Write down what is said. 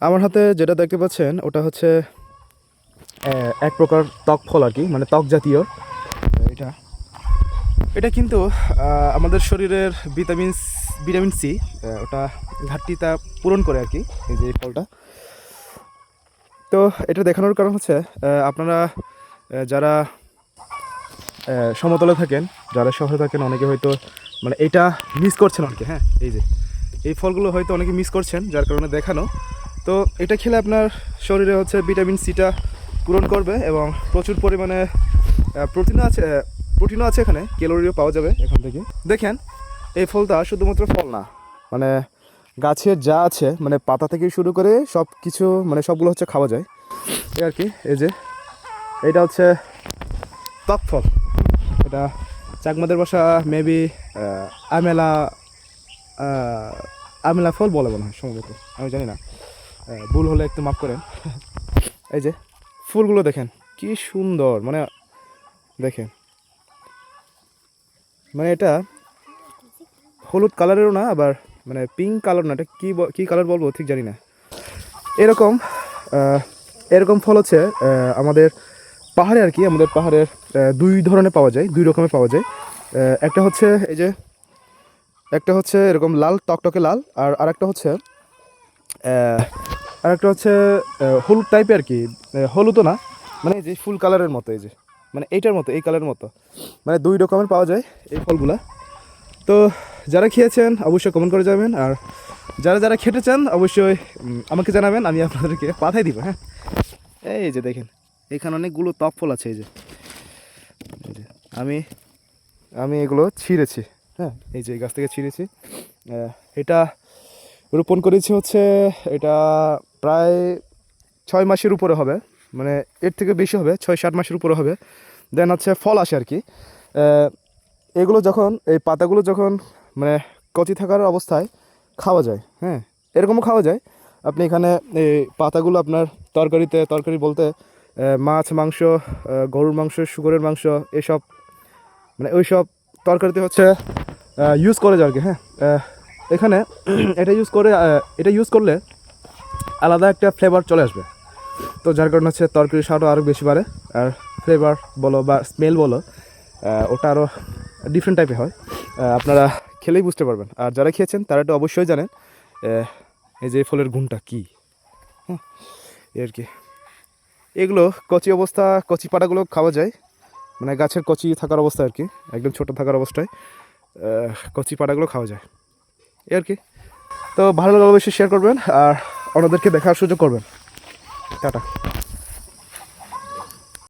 আমার হাতে যেটা দেখতে পাচ্ছেন ওটা হচ্ছে এক প্রকার ত্বক ফল আর কি, মানে ত্বক জাতীয়। এটা এটা কিন্তু আমাদের শরীরের ভিটামিন সি ওটা ঘাটতিটা পূরণ করে আর কি, এই যে এই ফলটা। তো এটা দেখানোর কারণ হচ্ছে আপনারা যারা সমতলে থাকেন, যারা শহরে থাকেন, অনেকে হয়তো মানে এটা মিস করছেন অনেকে। হ্যাঁ, এই যে এই ফলগুলো হয়তো অনেকে মিস করছেন, যার কারণে দেখানো। তো এটা খেলে আপনার শরীরে হচ্ছে ভিটামিন সিটা পূরণ করবে এবং প্রচুর পরিমাণে প্রোটিনও আছে এখানে, ক্যালোরিও পাওয়া যাবে এখান থেকে। দেখেন এই ফলটা শুধুমাত্র ফল না, মানে গাছের যা আছে, মানে পাতা থেকে শুরু করে সব কিছু, মানে সবগুলো হচ্ছে খাওয়া যায় এই আর কি। এই যে এটা হচ্ছে ত্বক ফল, এটা চাকমাদের ভাষা মেবি আমেলা আমেলা ফল বলে মনে হয় সম্ভবত, আমি জানি না, ভুল হলে একটু মাফ করেন। এই যে ফুলগুলো দেখেন কি সুন্দর, মানে দেখেন, মানে এটা হলুদ কালারেরও না, আবার মানে পিঙ্ক কালার না, এটা কী কালার বলবো ঠিক জানি না। এরকম এরকম ফল হচ্ছে আমাদের পাহাড়ে আর কি, আমাদের পাহাড়ের দুই ধরনের পাওয়া যায়, দুই রকমের পাওয়া যায়। একটা হচ্ছে এই যে, একটা হচ্ছে এরকম লাল, টকটকে লাল, আর আরেকটা হচ্ছে হলুদ টাইপের আর কি, হলুদও না, মানে এই যে ফুল কালারের মতো, এই যে মানে এইটার মতো, এই কালারের মতো, মানে দুই রকমের পাওয়া যায় এই ফলগুলা। তো যারা খেয়েছেন অবশ্যই কমেন্ট করে যাবেন, আর যারা যারা খেতে চান অবশ্যই আমাকে জানাবেন, আমি আপনাদেরকে পাঠাই দিব। হ্যাঁ, এই যে দেখেন এখানে অনেকগুলো টক ফল আছে, এই যে আমি আমি এগুলো ছিঁড়েছি। হ্যাঁ, এই যে গাছ থেকে ছিঁড়েছি। এটা রোপণ করেছি হচ্ছে, এটা প্রায় 6 মাসের উপরে হবে, মানে এর থেকে বেশি হবে, 6-7 মাসের উপরে হবে। দেন হচ্ছে ফল আসে আর কি। এগুলো যখন, এই পাতাগুলো যখন মানে কচি থাকার অবস্থায় খাওয়া যায়। হ্যাঁ, এরকমও খাওয়া যায়। আপনি এখানে এই পাতাগুলো আপনার তরকারি বলতে মাছ, মাংস, গরুর মাংস, শুকরের মাংস, এসব মানে ওই সব তরকারিতে হচ্ছে ইউজ করে যায় আর কি। হ্যাঁ, এখানে এটা ইউজ করলে আলাদা একটা ফ্লেভার চলে আসবে। তো যার কারণে হচ্ছে তরকারির স্বাদও আরও বেশি বাড়ে, আর ফ্লেভার বলো বা স্মেল বলো, ওটা আরও ডিফারেন্ট টাইপের হয়। আপনারা খেলেই বুঝতে পারবেন, আর যারা খেয়েছেন তারা তো অবশ্যই জানেন এই যে ফলের গুণটা কী। হ্যাঁ, আর কি এগুলো কচি পাতাগুলো খাওয়া যায়, মানে গাছের কচি থাকার অবস্থায় আর কি, একদম ছোটো থাকার অবস্থায় কচি পাতাগুলো খাওয়া যায় এই আর কি। তো ভালো লাগলে অবশ্যই শেয়ার করবেন, আর অন্যদেরকে দেখার সুযোগ করবেন। টাটা।